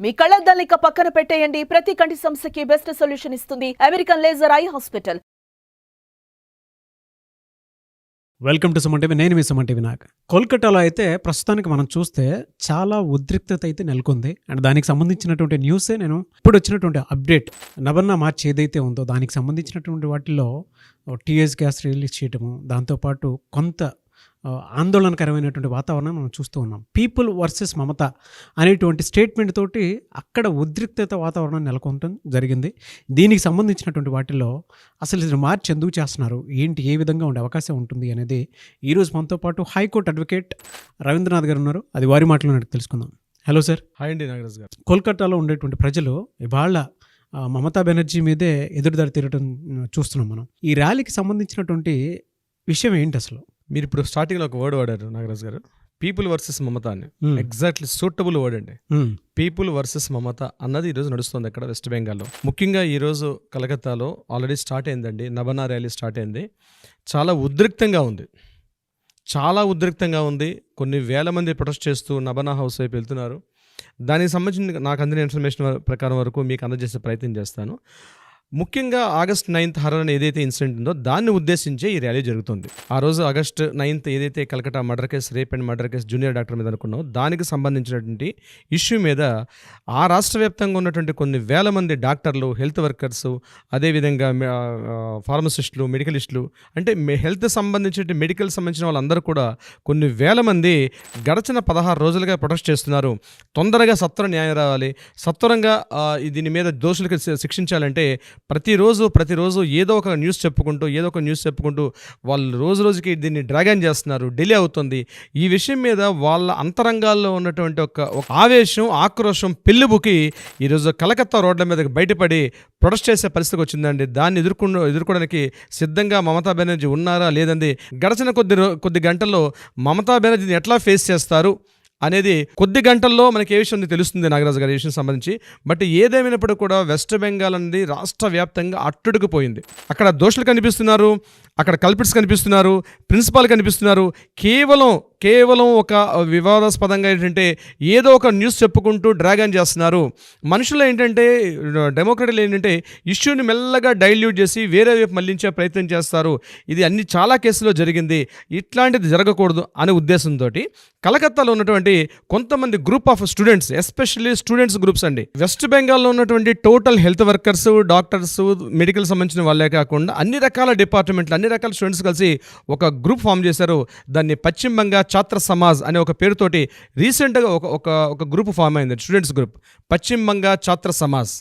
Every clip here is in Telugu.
మీ కళ్ళద్దాలు ఇక పక్కన పెట్టేయండి. ప్రతి కంటి సమస్యకి బెస్ట్ సొల్యూషన్ ఇస్తుంది American laser eye hospital. Welcome to Suman TV. నేను మీ సుమన్ టీవీ. నాకు కోల్కతాలో అయితే ప్రస్తుతానికి మనం చూస్తే చాలా ఉద్రిక్తత అయితే నెలకొంది. అండ్ దానికి సంబంధించినటువంటి న్యూసే నేను ఇప్పుడు వచ్చినటువంటి అప్డేట్. నవంబర్ మార్చ్ ఏదైతే ఉందో దానికి సంబంధించినటువంటి వాటిల్లో టీఎస్ గ్యాస్ రిలీజ్ చేయటము, దాంతోపాటు కొంత ఆందోళనకరమైనటువంటి వాతావరణం మనం చూస్తూ ఉన్నాం. పీపుల్ వర్సెస్ మమత అనేటువంటి స్టేట్మెంట్ తోటి అక్కడ ఉద్రిక్తత వాతావరణం నెలకొనడం జరిగింది. దీనికి సంబంధించినటువంటి వాటిల్లో అసలు ఇది మార్చ్ ఎందుకు చేస్తున్నారు, ఏంటి, ఏ విధంగా ఉండే అవకాశం ఉంటుంది అనేది ఈరోజు మనతో పాటు హైకోర్టు అడ్వకేట్ రవీంద్రనాథ్ గారు ఉన్నారు. అది వారి మాటలో తెలుసుకుందాం. Hello sir. హాయ్ అండి నాగరాజ్ గారు. కోల్కతాలో ఉండేటువంటి ప్రజలు ఇవాళ మమతా బెనర్జీ మీదే ఎదురుదారి తిరగడం చూస్తున్నాం మనం. ఈ ర్యాలీకి సంబంధించినటువంటి విషయం ఏంటి అసలు? మీరు ఇప్పుడు స్టార్టింగ్లో ఒక వర్డ్ వాడారు నాగరాజ్ గారు, పీపుల్ వర్సెస్ మమత అని. ఎగ్జాక్ట్లీ సూటబుల్ వర్డ్ అండి. పీపుల్ వర్సెస్ మమత అన్నది ఈరోజు నడుస్తుంది అక్కడ వెస్ట్ బెంగాల్లో. ముఖ్యంగా ఈరోజు కలకత్తాలో ఆల్రెడీ స్టార్ట్ అయిందండి, నబనా ర్యాలీ స్టార్ట్ అయింది. చాలా ఉద్రిక్తంగా ఉంది. కొన్ని వేల మంది ప్రొటెస్ట్ చేస్తూ నబనా హౌస్ వైపు వెళ్తున్నారు. దానికి సంబంధించిన నాకు అందిన ఇన్ఫర్మేషన్ ప్రకారం వరకు మీకు అందజేసే ప్రయత్నం చేస్తాను. ముఖ్యంగా August 9th హర్రన్ ఏదైతే ఇన్సిడెంట్ ఉందో దాన్ని ఉద్దేశించే ఈ ర్యాలీ జరుగుతుంది. ఆ రోజు August 9th ఏదైతే Kolkata murder case, rape and murder case junior doctor మీద అనుకున్నాం, దానికి సంబంధించినటువంటి ఇష్యూ మీద ఆ రాష్ట్ర వ్యాప్తంగా ఉన్నటువంటి కొన్ని వేల మంది డాక్టర్లు, హెల్త్ వర్కర్స్, అదేవిధంగా ఫార్మసిస్టులు, మెడికలిస్టులు, అంటే హెల్త్ సంబంధించిన మెడికల్ సంబంధించిన వాళ్ళందరూ కూడా కొన్ని వేల మంది గడచిన 16 రోజులుగా ప్రొటెస్ట్ చేస్తున్నారు. తొందరగా సత్వర న్యాయం రావాలి, సత్వరంగా దీని మీద దోషులకు శిక్షించాలంటే ప్రతిరోజు ఏదో ఒక న్యూస్ చెప్పుకుంటూ వాళ్ళు రోజుకి దీన్ని డ్రాగన్ చేస్తున్నారు, డిలే అవుతుంది. ఈ విషయం మీద వాళ్ళ అంతరంగాల్లో ఉన్నటువంటి ఒక ఆవేశం, ఆక్రోశం పెళ్ళిబుకి ఈరోజు కలకత్తా రోడ్ల మీదకి బయటపడి ప్రొటెస్ట్ చేసే పరిస్థితికి వచ్చిందండి. దాన్ని ఎదుర్కోవడానికి సిద్ధంగా మమతా బెనర్జీ ఉన్నారా లేదండి, గడిచిన కొద్ది గంటల్లో మమతా బెనర్జీని ఎట్లా ఫేస్ చేస్తారు అనేది కొద్ది గంటల్లో మనకి ఏ విషయం తెలుస్తుంది నాగరాజు గారి విషయం సంబంధించి. బట్ ఏదేమైనప్పుడు కూడా వెస్ట్ బెంగాల్ అనేది రాష్ట్ర వ్యాప్తంగా అట్టుడుకుపోయింది. అక్కడ దోషులు కనిపిస్తున్నారు, అక్కడ కల్పిట్స్ కనిపిస్తున్నారు, ప్రిన్సిపాల్ కనిపిస్తున్నారు. కేవలం ఒక వివాదాస్పదంగా ఏంటంటే ఏదో ఒక న్యూస్ చెప్పుకుంటూ డ్రాగన్ చేస్తున్నారు. మనుషులు ఏంటంటే, డెమోక్రట్లు ఏంటంటే ఇష్యూని మెల్లగా డైల్యూట్ చేసి వేరే వైపు మళ్లించే ప్రయత్నం చేస్తారు. ఇది చాలా కేసులో జరిగింది, ఇట్లాంటిది జరగకూడదు అనే ఉద్దేశంతో కలకత్తాలో ఉన్నటువంటి కొంతమంది group of students, especially students groups అండి, వెస్ట్ బెంగాల్లో ఉన్నటువంటి total health workers, doctors, medical సంబంధించిన వాళ్ళే కాకుండా అన్ని రకాల డిపార్ట్మెంట్లు, అన్ని రకాల స్టూడెంట్స్ కలిసి ఒక గ్రూప్ ఫామ్ చేశారు. దాన్ని పశ్చిమ బంగా ఛాత్ర సమాజ్ అనే ఒక పేరుతోటి రీసెంట్గా ఒక గ్రూప్ ఫామ్ అయింది, స్టూడెంట్స్ గ్రూప్, పశ్చిమ బంగా ఛాత్ర సమాజ్.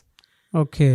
ఓకే.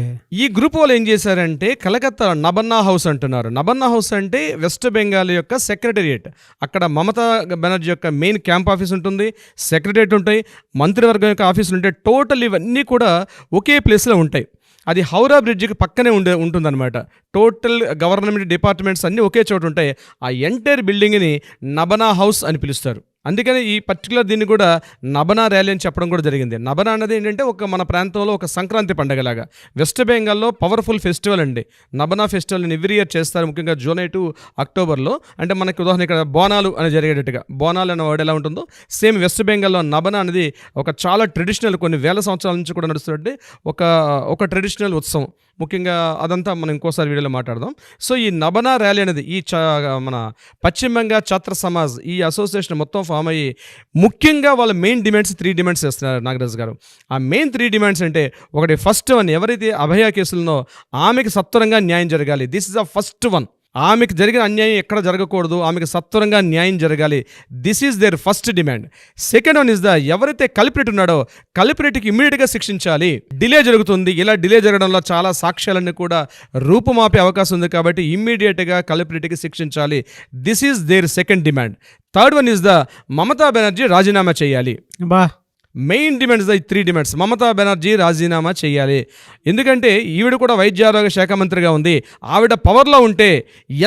ఈ గ్రూప్ వాళ్ళు ఏం చేశారంటే కలకత్తా నబన్నా హౌస్ అంటున్నారు. నబన్నా హౌస్ అంటే వెస్ట్ బెంగాల్ యొక్క సెక్రటేరియట్. అక్కడ మమతా బెనర్జీ యొక్క మెయిన్ క్యాంప్ ఆఫీస్ ఉంటుంది, సెక్రటేరియట్ ఉంటాయి, మంత్రివర్గం యొక్క ఆఫీసులు ఉంటాయి. టోటల్ ఇవన్నీ కూడా ఒకే ప్లేస్లో ఉంటాయి. అది హౌరా బ్రిడ్జికి పక్కనే ఉంటుందన్నమాట. టోటల్ గవర్నమెంట్ డిపార్ట్మెంట్స్ అన్నీ ఒకే చోటు ఉంటాయి. ఆ ఎంటైర్ బిల్డింగ్ని నబనా హౌస్ అని పిలుస్తారు. అందుకని ఈ పర్టికులర్ దీన్ని కూడా నబనా ర్యాలీ అని చెప్పడం కూడా జరిగింది. నబనా అనేది ఏంటంటే మన ప్రాంతంలో ఒక సంక్రాంతి పండుగలాగా. వెస్ట్ బెంగాల్లో పవర్ఫుల్ ఫెస్టివల్ అండి నబనా ఫెస్టివల్ని ఎవ్రీ ఇయర్ చేస్తారు, ముఖ్యంగా జూలై టు అక్టోబర్లో. అంటే మనకి ఉదాహరణ ఇక్కడ బోనాలు అని జరిగేటట్టుగా, బోనాలు అనే వర్డ్ ఎలా ఉంటుందో సేమ్ వెస్ట్ బెంగాల్లో నబనా అనేది ఒక చాలా ట్రెడిషనల్, కొన్ని వేల సంవత్సరాల నుంచి కూడా నడుస్తున్నట్టు ఒక ట్రెడిషనల్ ఉత్సవం. ముఖ్యంగా అదంతా మనం ఇంకోసారి వీడియోలో మాట్లాడదాం. సో ఈ నబనా ర్యాలీ అనేది మన పశ్చిమ బంగా ఛాత్ర సమాజ్ ఈ అసోసియేషన్ మొత్తం ఫామ్ అయ్యి ముఖ్యంగా వాళ్ళ మెయిన్ డిమాండ్స్ 3 డిమాండ్స్ చేస్తున్నారు నాగరాజు గారు. ఆ మెయిన్ 3 డిమాండ్స్ అంటే ఒకటి, ఫస్ట్ వన్, ఎవరైతే అభయ కేసులనో ఆమెకి సత్వరంగా న్యాయం జరగాలి. This is the first one. ఆమెకు జరిగిన అన్యాయం ఎక్కడ జరగకూడదు, ఆమెకు సత్వరంగా న్యాయం జరగాలి. This is their first demand. Second one is ఎవరైతే కల్ప్రిట్ ఉన్నాడో కల్ప్రిట్కి ఇమ్మీడియట్గా శిక్షించాలి. డిలే జరుగుతుంది, ఇలా డిలే జరగడంలో చాలా సాక్ష్యాలన్నీ కూడా రూపుమాపే అవకాశం ఉంది కాబట్టి ఇమ్మీడియట్గా కల్ప్రిట్కి శిక్షించాలి. This is their second demand. Third one is Mamata Banerjee రాజీనామా చేయాలి. Main demands 3 demands. Mamata Banerjee రాజీనామా చేయాలి. ఎందుకంటే ఈవిడ కూడా వైద్య ఆరోగ్య శాఖ మంత్రిగా ఉంది. ఆవిడ పవర్లో ఉంటే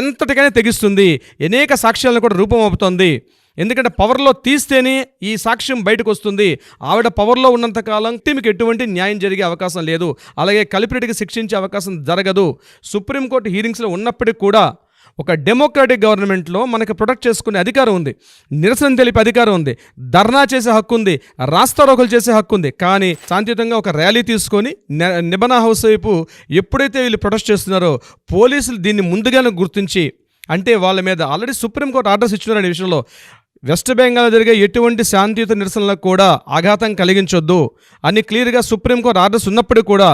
ఎంతటికైనా తెగిస్తుంది, అనేక సాక్ష్యాలను కూడా రూపమవుతుంది. ఎందుకంటే పవర్లో తీస్తేనే ఈ సాక్ష్యం బయటకు వస్తుంది. ఆవిడ పవర్లో ఉన్నంతకాలం టీంకి ఎటువంటి న్యాయం జరిగే అవకాశం లేదు, అలాగే కల్ప్రిట్కి శిక్షించే అవకాశం జరగదు. సుప్రీంకోర్టు హీరింగ్స్లో ఉన్నప్పటికీ కూడా ఒక డెమోక్రాటిక్ గవర్నమెంట్లో మనకి ప్రొటెక్ట్ చేసుకునే అధికారం ఉంది, నిరసన తెలిపే అధికారం ఉంది, ధర్నా చేసే హక్కు ఉంది, రాస్తారోకలు చేసే హక్కు ఉంది. కానీ శాంతియుతంగా ఒక ర్యాలీ తీసుకొని నిబనా హౌస్ వైపు ఎప్పుడైతే వీళ్ళు ప్రొటెస్ట్ చేస్తున్నారో పోలీసులు దీన్ని ముందుగానే గుర్తించి, అంటే వాళ్ళ మీద ఆల్రెడీ సుప్రీంకోర్టు ఆర్డర్స్ ఇచ్చినారనే విషయంలో వెస్ట్ బెంగాల్ జరిగే ఎటువంటి శాంతియుత నిరసనలకు కూడా ఆఘాతం కలిగించొద్దు అని క్లియర్గా సుప్రీంకోర్టు ఆర్డర్స్ ఉన్నప్పటికీ కూడా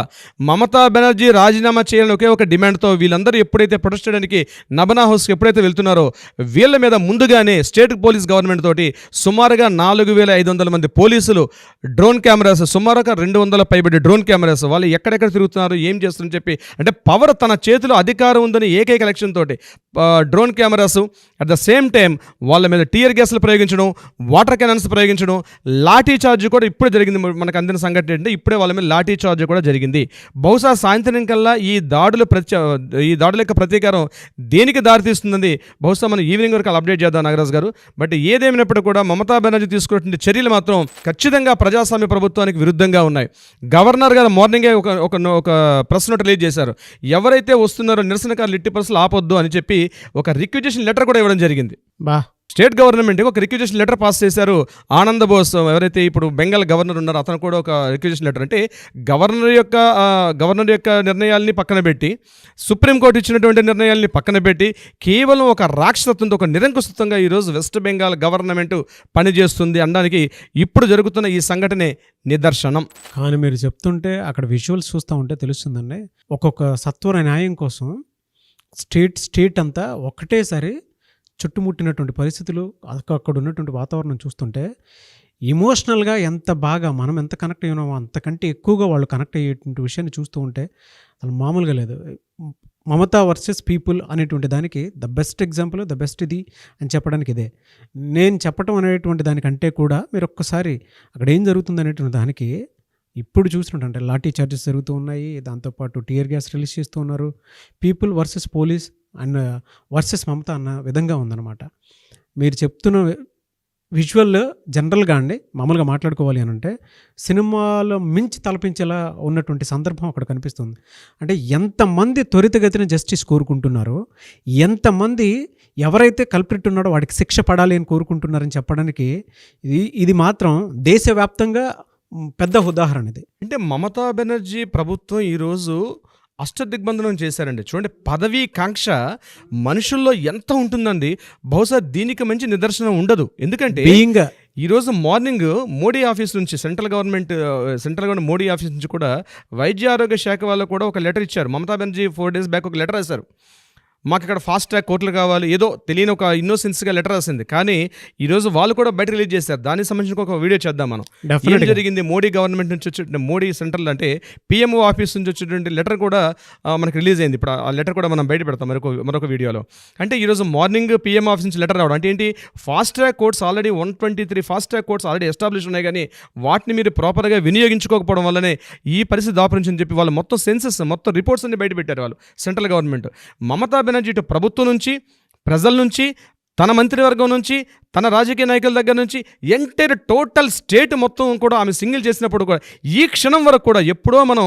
మమతా బెనర్జీ రాజీనామా చేయాలని ఒకే ఒక డిమాండ్తో వీళ్ళందరూ ఎప్పుడైతే ప్రొటెస్ట్ చేయడానికి నబనా హౌస్కి ఎప్పుడైతే వెళ్తున్నారో వీళ్ళ మీద ముందుగానే స్టేట్ పోలీస్ గవర్నమెంట్ తోటి సుమారుగా 4,500 మంది పోలీసులు, డ్రోన్ కెమెరాస్, సుమారుగా 200 పైబడి డ్రోన్ కెమెరాస్, వాళ్ళు ఎక్కడెక్కడ తిరుగుతున్నారు, ఏం చేస్తున్నారని చెప్పి, అంటే పవర్ తన చేతిలో అధికారం ఉందని ఏకైక లక్ష్యం తోటి drone cameras, at the same time వాళ్ళ మీద టీయర్ గ్యాస్లు ప్రయోగించడం, వాటర్ క్యానన్స్ ప్రయోగించడం, లాఠీ చార్జ్ కూడా ఇప్పుడు జరిగింది. మనకు అందిన సంఘటన ఏంటంటే ఇప్పుడే వాళ్ళ మీద లాఠీ చార్జ్ కూడా జరిగింది. బహుశా సాయంత్రం కల్లా ఈ దాడుల యొక్క ప్రతీకారం దేనికి దారితీస్తుందని బహుశా మనం ఈవినింగ్ వరకు అప్డేట్ చేద్దాం నాగరాజ్ గారు. బట్ ఏదేమైనప్పుడు కూడా మమతా బెనర్జీ తీసుకున్నటువంటి చర్యలు మాత్రం ఖచ్చితంగా ప్రజాస్వామ్య ప్రభుత్వానికి విరుద్ధంగా ఉన్నాయి. గవర్నర్ గారు మార్నింగే ఒక ప్రెస్ నోట్ రిలీజ్ చేశారు. ఎవరైతే వస్తున్నారో నిరసనకారులు ఎట్టి పరిస్థితులు ఆపొద్దు అని చెప్పి ఒక రిక్విజిషన్ లెటర్ కూడా ఇవ్వడం జరిగింది. స్టేట్ గవర్నమెంట్కి ఒక రిక్విజిషన్ లెటర్ పాస్ చేశారు. ఆనంద్ బోస్ ఎవరైతే ఇప్పుడు బెంగాల్ గవర్నర్ ఉన్నారో అతను కూడా ఒక రిక్విజిషన్ లెటర్, అంటే గవర్నర్ యొక్క నిర్ణయాల్ని పక్కన పెట్టి, సుప్రీంకోర్టు ఇచ్చినటువంటి నిర్ణయాల్ని పక్కన పెట్టి కేవలం ఒక రాక్షసత్వంతో, ఒక నిరంకుశత్వంగా ఈరోజు వెస్ట్ బెంగాల్ గవర్నమెంట్ పనిచేస్తుంది అనడానికి ఇప్పుడు జరుగుతున్న ఈ సంఘటనే నిదర్శనం. కానీ మీరు చెప్తుంటే అక్కడ విజువల్స్ చూస్తూ ఉంటే తెలుస్తుందండి, ఒక్కొక్క సత్వర న్యాయం కోసం స్టేట్ అంతా ఒకటేసారి చుట్టుముట్టినటువంటి పరిస్థితులు, అక్కడ ఉన్నటువంటి వాతావరణం చూస్తుంటే ఎమోషనల్గా ఎంత బాగా మనం ఎంత కనెక్ట్ అయినామో అంతకంటే ఎక్కువగా వాళ్ళు కనెక్ట్ అయ్యేటువంటి విషయాన్ని చూస్తూ ఉంటే అసలు మామూలుగా లేదు. మమతా వర్సెస్ పీపుల్ అనేటువంటి దానికి the best example, the best ఇది అని చెప్పడానికి ఇదే. నేను చెప్పటం అనేటువంటి దానికంటే కూడా మీరు ఒక్కసారి అక్కడ ఏం జరుగుతుంది అనేటువంటి దానికి ఇప్పుడు చూసినట్టు లాఠీ చార్జెస్ జరుగుతూ ఉన్నాయి, దాంతోపాటు టీయర్ గ్యాస్ రిలీజ్ చేస్తూ ఉన్నారు. People versus police and versus Mamata అన్న విధంగా ఉందన్నమాట. మీరు చెప్తున్న విజువల్ జనరల్గా అండి మామూలుగా మాట్లాడుకోవాలి అని అంటే సినిమాలో మించి తలపించేలా ఉన్నటువంటి సందర్భం అక్కడ కనిపిస్తుంది. అంటే ఎంతమంది త్వరితగతిన జస్టిస్ కోరుకుంటున్నారో, ఎంతమంది ఎవరైతే కల్ప్రిట్ ఉన్నాడో వాడికి శిక్ష పడాలి అని కోరుకుంటున్నారని చెప్పడానికి ఇది మాత్రం దేశవ్యాప్తంగా పెద్ద ఉదాహరణ ఇది. అంటే మమతా బెనర్జీ ప్రభుత్వం ఈరోజు అష్టదిగ్బంధనం చేశారండి. చూడండి, పదవీ కాంక్ష మనుషుల్లో ఎంత ఉంటుందండి, బహుశా దీనికి మంచి నిదర్శనం ఉండదు. ఎందుకంటే ఈరోజు మార్నింగ్ మోడీ ఆఫీస్ నుంచి సెంట్రల్ గవర్నమెంట్ మోడీ ఆఫీస్ నుంచి కూడా వైద్య ఆరోగ్య శాఖ వాళ్ళు కూడా ఒక లెటర్ ఇచ్చారు. మమతా బెనర్జీ 4 days బ్యాక్ ఒక లెటర్ రాశారు. మాకు ఇక్కడ ఫాస్ట్ ట్రాక్ కోర్టులు కావాలి, ఏదో తెలియని ఒక ఇన్నోసెన్స్గా లెటర్ రాసింది. కానీ ఈరోజు వాళ్ళు కూడా బయట రిలీజ్ చేశారు. దానికి సంబంధించిన ఒక వీడియో చేద్దాం మనం. ఏం జరిగింది, మోడీ గవర్నమెంట్ నుంచి వచ్చే, మోడీ సెంట్రల్ అంటే పిఎంఓ ఆఫీస్ నుంచి వచ్చేటువంటి లెటర్ కూడా మనకి రిలీజ్ అయింది. ఇప్పుడు ఆ లెటర్ కూడా మనం బయట పెడతాం మరొక వీడియోలో. అంటే ఈరోజు మార్నింగ్ పిఎం ఆఫీస్ నుంచి లెటర్ రావడం అంటే ఏంటి, fast track courts already 123 fast track courts already establish ఉన్నాయి, కానీ వాటిని మీరు ప్రాపర్గా వినియోగించుకోకపోవడం వల్లనే ఈ పరిస్థితి దాపురించని చెప్పి వాళ్ళు మొత్తం సెన్సెస్, మొత్తం రిపోర్ట్స్ అన్ని బయట పెట్టారు వాళ్ళు సెంట్రల్ గవర్నమెంట్. మమతా బెనర్జీ ఇటు ప్రభుత్వం నుంచి, ప్రజల నుంచి, తన మంత్రివర్గం నుంచి, తన రాజకీయ నాయకుల దగ్గర నుంచి ఎంటైర్ టోటల్ స్టేట్ మొత్తం కూడా ఆమె సింగిల్ చేసినప్పుడు కూడా ఈ క్షణం వరకు కూడా ఎప్పుడో మనం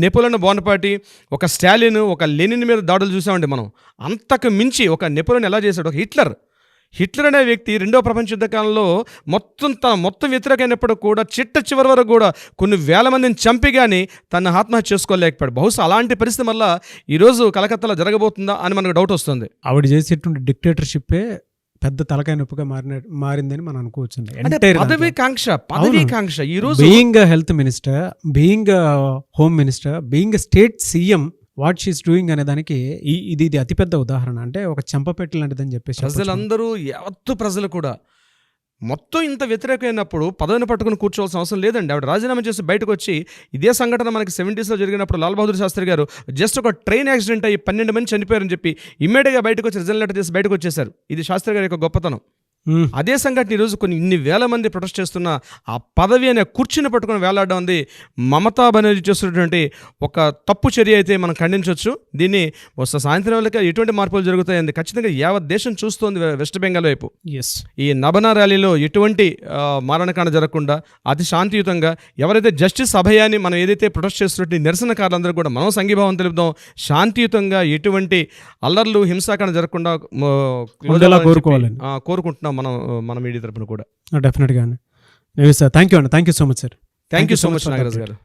నెపోలియన్ బోనపార్టీ, ఒక స్టాలిన్, ఒక లెనిన్ మీద దాడులు చూసామండి మనం. అంతకు మించి ఒక నెపోలియన్ ఎలా చేశాడు, ఒక హిట్లర్ అనే వ్యక్తి 2వ ప్రపంచ యుద్ధ కాలంలో మొత్తం వ్యతిరేకమైనప్పుడు కూడా చివరి వరకు కూడా కొన్ని వేల మందిని చంపి కానీ తన ఆత్మహత్య చేసుకోలేకపోయాడు. బహుశా అలాంటి పరిస్థితి వల్ల ఈరోజు కలకత్తాలో జరగబోతుందా అని మనకు డౌట్ వస్తుంది. ఆవిడ చేసేటువంటి డిక్టేటర్షిప్పే పెద్ద తలకాయ నొప్పిగా మారిందని మనం అనుకోవచ్చు. పదవీ కాంక్ష ఈరోజు being health minister, being home minister, being state CM, what she's doing అనే దానికి ఇది అతిపెద్ద ఉదాహరణ. అంటే ఒక చెంపపెట్టు లాంటిదని చెప్పేసి ప్రజలందరూ, యావత్తు ప్రజలు కూడా మొత్తం ఇంత వ్యతిరేకమైనప్పుడు పదవిని పట్టుకుని కూర్చోవాల్సిన అవసరం లేదండి. ఆవిడ రాజీనామా చేసి బయటకు వచ్చి, ఇదే సంఘటన మనకి 70s జరిగినప్పుడు లాల్ బహదూర్ శాస్త్రి గారు జస్ట్ ఒక ట్రైన్ యాక్సిడెంట్ అయ్యి 12 మంది చనిపోయారని చెప్పి ఇమ్మీడియట్గా బయటకు వచ్చి రిజైన్ లెటర్ చేసి బయటకు వచ్చేసారు. ఇది శాస్త్రి గారి యొక్క గొప్పతనం. మ్మ్. అదే సంఘటన ఈరోజు కొన్ని ఇన్ని వేల మంది ప్రొటెస్ట్ చేస్తున్న ఆ పదవి అనే కుర్చీని పట్టుకొని వేలాడడం ఉంది మమతా బెనర్జీ చేస్తున్నటువంటి ఒక తప్పు చర్య అయితే మనం ఖండించవచ్చు. దీన్ని సాయంత్రం వేళకి ఎటువంటి మార్పులు జరుగుతాయండి ఖచ్చితంగా యావత్ దేశం చూస్తోంది వెస్ట్ బెంగాల్ వైపు. ఎస్ ఈ నబనా ర్యాలీలో ఎటువంటి మారణకాండ జరగకుండా అతి శాంతియుతంగా ఎవరైతే జస్టిస్ అభయాన్ని మనం ఏదైతే ప్రొటెస్ట్ చేస్తున్నట్టు నిరసనకారులందరూ కూడా మనం సంఘీభావం తెలుపుదాం, శాంతియుతంగా ఎటువంటి అల్లర్లు హింసాకాండ జరగకుండా ఉండేలా కోరుకోవాలండి. కోరుకుంటున్నాం మన మీడియా తరపున కూడా. డెఫినెట్గా అండి. సార్ థ్యాంక్ యూ అండి, thank you so much sir. Thank you so much Nagaraju గారు.